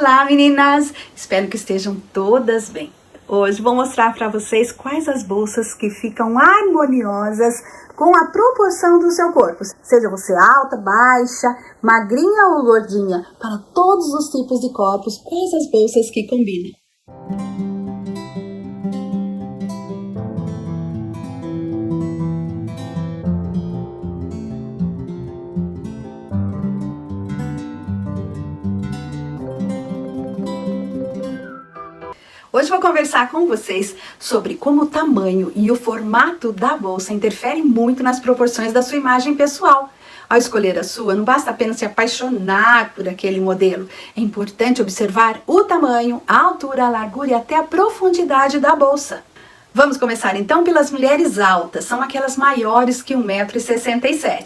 Olá meninas, espero que estejam todas bem. Hoje vou mostrar para vocês quais as bolsas que ficam harmoniosas com a proporção do seu corpo. Seja você alta, baixa, magrinha ou gordinha, para todos os tipos de corpos, quais as bolsas que combinam. Hoje vou conversar com vocês sobre como o tamanho e o formato da bolsa interferem muito nas proporções da sua imagem pessoal. Ao escolher a sua, não basta apenas se apaixonar por aquele modelo. É importante observar o tamanho, a altura, a largura e até a profundidade da bolsa. Vamos começar então pelas mulheres altas, são aquelas maiores que 1,67 m.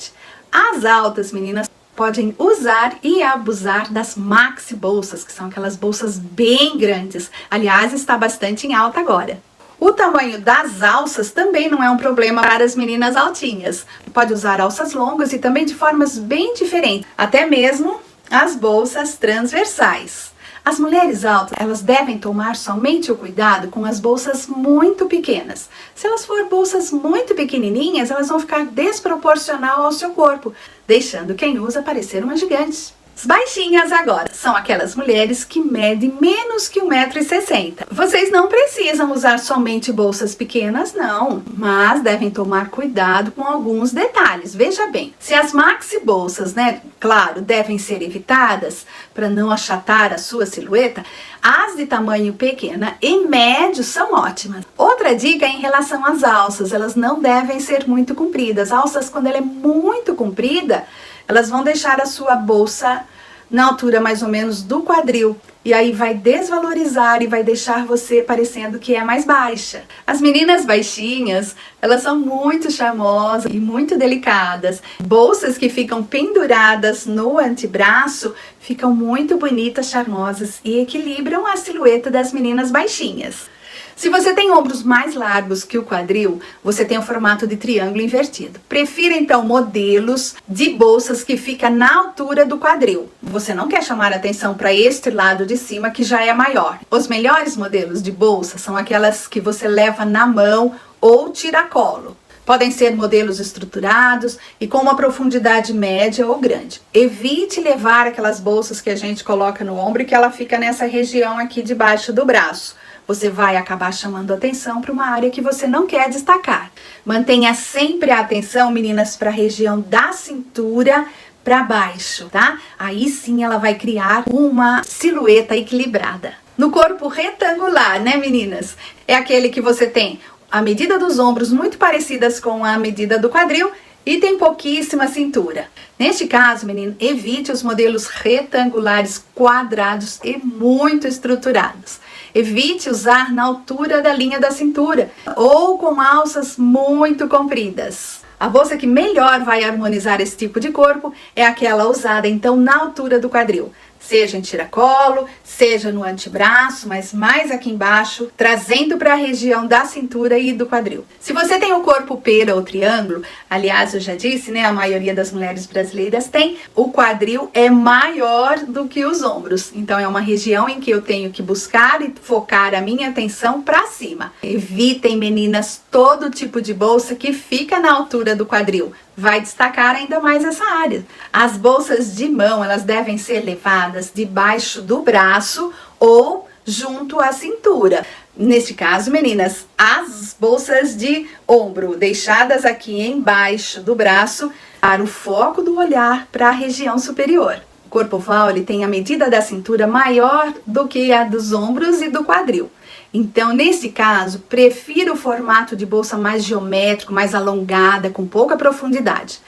As altas, meninas, podem usar e abusar das maxi bolsas, que são aquelas bolsas bem grandes. Aliás, está bastante em alta agora. O tamanho das alças também não é um problema para as meninas altinhas. Pode usar alças longas e também de formas bem diferentes, até mesmo as bolsas transversais. As mulheres altas, elas devem tomar somente o cuidado com as bolsas muito pequenas. Se elas forem bolsas muito pequenininhas, elas vão ficar desproporcional ao seu corpo, deixando quem usa parecer uma gigante. As baixinhas agora são aquelas mulheres que medem menos que 1,60 m. Vocês não precisam usar somente bolsas pequenas, não, mas devem tomar cuidado com alguns detalhes. Veja bem, se as maxi bolsas, claro, devem ser evitadas para não achatar a sua silhueta, as de tamanho pequena e médio são ótimas. Outra dica é em relação às alças, elas não devem ser muito compridas. Alças, quando ela é muito comprida, elas vão deixar a sua bolsa na altura mais ou menos do quadril. E aí vai desvalorizar e vai deixar você parecendo que é mais baixa. As meninas baixinhas, elas são muito charmosas e muito delicadas. Bolsas que ficam penduradas no antebraço ficam muito bonitas, charmosas e equilibram a silhueta das meninas baixinhas. Se você tem ombros mais largos que o quadril, você tem o formato de triângulo invertido. Prefira então modelos de bolsas que ficam na altura do quadril. Você não quer chamar atenção para este lado de cima que já é maior. Os melhores modelos de bolsa são aquelas que você leva na mão ou tiracolo. Podem ser modelos estruturados e com uma profundidade média ou grande. Evite levar aquelas bolsas que a gente coloca no ombro e que ela fica nessa região aqui debaixo do braço. Você vai acabar chamando atenção para uma área que você não quer destacar. Mantenha sempre a atenção, meninas, para a região da cintura para baixo, tá? Aí sim ela vai criar uma silhueta equilibrada. No corpo retangular, meninas? É aquele que você tem a medida dos ombros muito parecidas com a medida do quadril e tem pouquíssima cintura. Neste caso, menino, evite os modelos retangulares, quadrados e muito estruturados. Evite usar na altura da linha da cintura ou com alças muito compridas. A bolsa que melhor vai harmonizar esse tipo de corpo é aquela usada então na altura do quadril. Seja em tiracolo, seja no antebraço, mas mais aqui embaixo, trazendo para a região da cintura e do quadril. Se você tem o corpo pera ou triângulo, aliás, eu já disse, a maioria das mulheres brasileiras tem, o quadril é maior do que os ombros. Então é uma região em que eu tenho que buscar e focar a minha atenção para cima. Evitem, meninas, todo tipo de bolsa que fica na altura do quadril. Vai destacar ainda mais essa área. As bolsas de mão, elas devem ser levadas debaixo do braço ou junto à cintura. Neste caso, meninas, as bolsas de ombro deixadas aqui embaixo do braço para o foco do olhar para a região superior. O corpo oval, ele tem a medida da cintura maior do que a dos ombros e do quadril. Então, nesse caso, prefira o formato de bolsa mais geométrico, mais alongada, com pouca profundidade.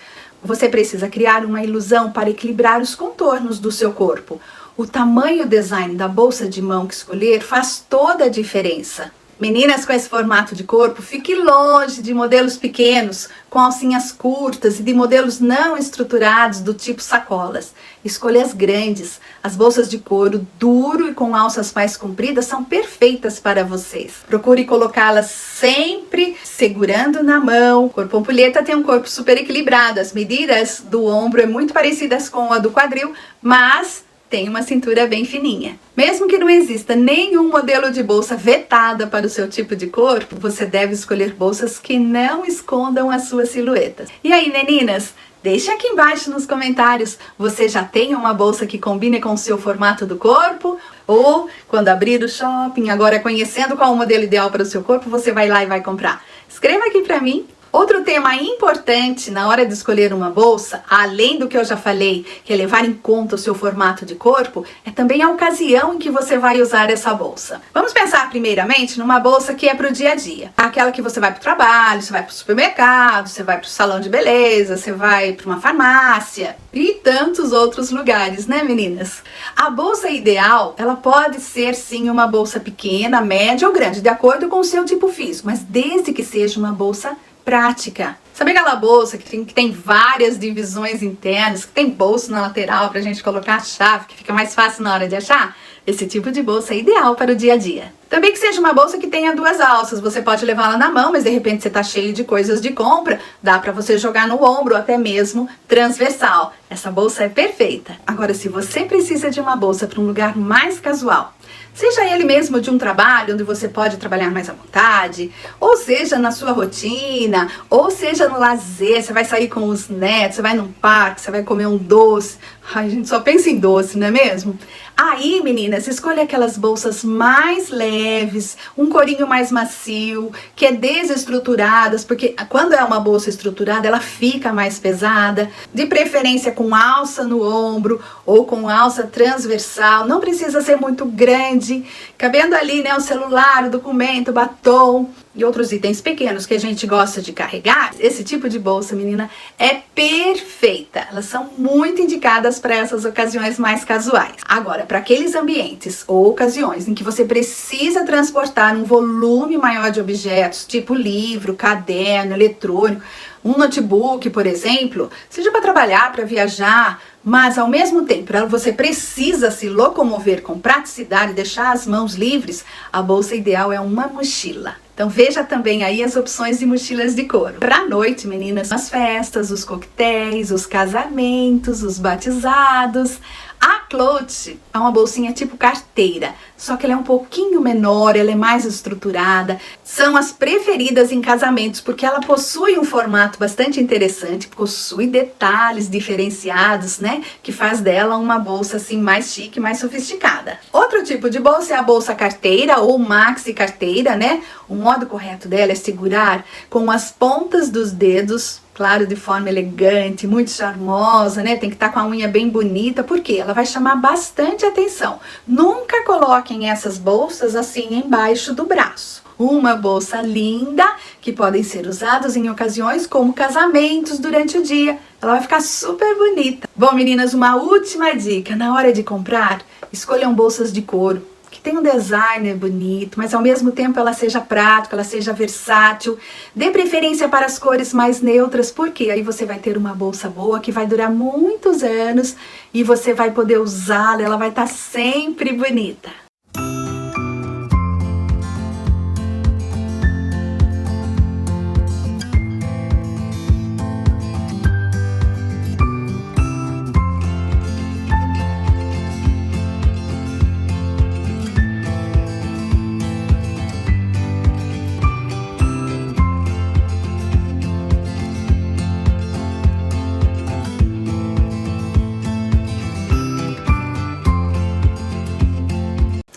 Você precisa criar uma ilusão para equilibrar os contornos do seu corpo. O tamanho e o design da bolsa de mão que escolher faz toda a diferença. Meninas com esse formato de corpo, fique longe de modelos pequenos, com alcinhas curtas e de modelos não estruturados do tipo sacolas. Escolha as grandes. As bolsas de couro duro e com alças mais compridas são perfeitas para vocês. Procure colocá-las sempre segurando na mão. O corpo ampulheta tem um corpo super equilibrado. As medidas do ombro é muito parecidas com a do quadril, mas tem uma cintura bem fininha. Mesmo que não exista nenhum modelo de bolsa vetada para o seu tipo de corpo, você deve escolher bolsas que não escondam a sua silhueta. E aí, meninas? Deixe aqui embaixo nos comentários, você já tem uma bolsa que combine com o seu formato do corpo? Ou, quando abrir o shopping, agora conhecendo qual é o modelo ideal para o seu corpo, você vai lá e vai comprar? Escreva aqui para mim. Outro tema importante na hora de escolher uma bolsa, além do que eu já falei, que é levar em conta o seu formato de corpo, é também a ocasião em que você vai usar essa bolsa. Vamos pensar primeiramente numa bolsa que é para o dia a dia. Aquela que você vai para o trabalho, você vai para o supermercado, você vai para o salão de beleza, você vai para uma farmácia e tantos outros lugares, né, meninas? A bolsa ideal, ela pode ser sim uma bolsa pequena, média ou grande, de acordo com o seu tipo físico, mas desde que seja uma bolsa prática. Sabe aquela bolsa que tem várias divisões internas, que tem bolso na lateral pra gente colocar a chave, que fica mais fácil na hora de achar? Esse tipo de bolsa é ideal para o dia a dia. Também que seja uma bolsa que tenha duas alças, você pode levá-la na mão, mas de repente você tá cheio de coisas de compra, dá para você jogar no ombro ou até mesmo transversal. Essa bolsa é perfeita. Agora, se você precisa de uma bolsa para um lugar mais casual, seja ele mesmo de um trabalho onde você pode trabalhar mais à vontade, ou seja na sua rotina, ou seja no lazer, você vai sair com os netos, você vai num parque, você vai comer um doce. Ai, a gente só pensa em doce, não é mesmo? Aí, meninas, escolha aquelas bolsas mais leves, um corinho mais macio, que é desestruturadas, porque quando é uma bolsa estruturada, ela fica mais pesada, de preferência com alça no ombro ou com alça transversal, não precisa ser muito grande, cabendo ali, né, o celular, o documento, o batom e outros itens pequenos que a gente gosta de carregar. Esse tipo de bolsa, menina, é perfeita. Elas são muito indicadas para essas ocasiões mais casuais. Agora, para aqueles ambientes ou ocasiões em que você precisa transportar um volume maior de objetos, tipo livro, caderno, eletrônico, um notebook, por exemplo, seja para trabalhar, para viajar, mas ao mesmo tempo você precisa se locomover com praticidade e deixar as mãos livres, a bolsa ideal é uma mochila. Então veja também aí as opções de mochilas de couro. Pra noite, meninas, as festas, os coquetéis, os casamentos, os batizados. A Clote é uma bolsinha tipo carteira, só que ela é um pouquinho menor, ela é mais estruturada. São as preferidas em casamentos porque ela possui um formato bastante interessante, possui detalhes diferenciados, né? Que faz dela uma bolsa assim mais chique, mais sofisticada. Outro tipo de bolsa é a bolsa carteira ou maxi carteira, né? O modo correto dela é segurar com as pontas dos dedos, claro, de forma elegante, muito charmosa, né? Tem que estar com a unha bem bonita, porque ela vai chamar bastante atenção. Nunca coloquem essas bolsas assim embaixo do braço. Uma bolsa linda, que podem ser usadas em ocasiões como casamentos durante o dia. Ela vai ficar super bonita. Bom, meninas, uma última dica. Na hora de comprar, escolham bolsas de couro, que tem um design bonito, mas ao mesmo tempo ela seja prática, ela seja versátil. Dê preferência para as cores mais neutras, porque aí você vai ter uma bolsa boa que vai durar muitos anos e você vai poder usá-la, ela vai estar sempre bonita.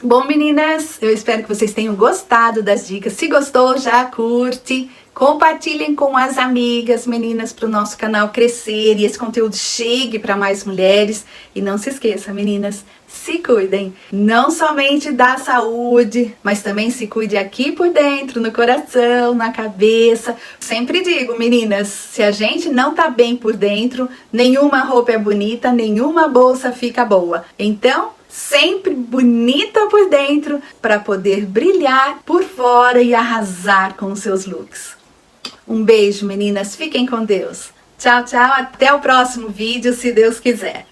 Bom, meninas, eu espero que vocês tenham gostado das dicas. Se gostou, já curte, compartilhem com as amigas, meninas, para o nosso canal crescer e esse conteúdo chegue para mais mulheres. E não se esqueça, meninas, se cuidem, não somente da saúde, mas também se cuide aqui por dentro, no coração, na cabeça. Sempre digo, meninas, se a gente não tá bem por dentro, nenhuma roupa é bonita, nenhuma bolsa fica boa. Então, sempre bonita por dentro para poder brilhar por fora e arrasar com os seus looks. Um beijo, meninas, fiquem com Deus. Tchau, tchau, até o próximo vídeo, se Deus quiser.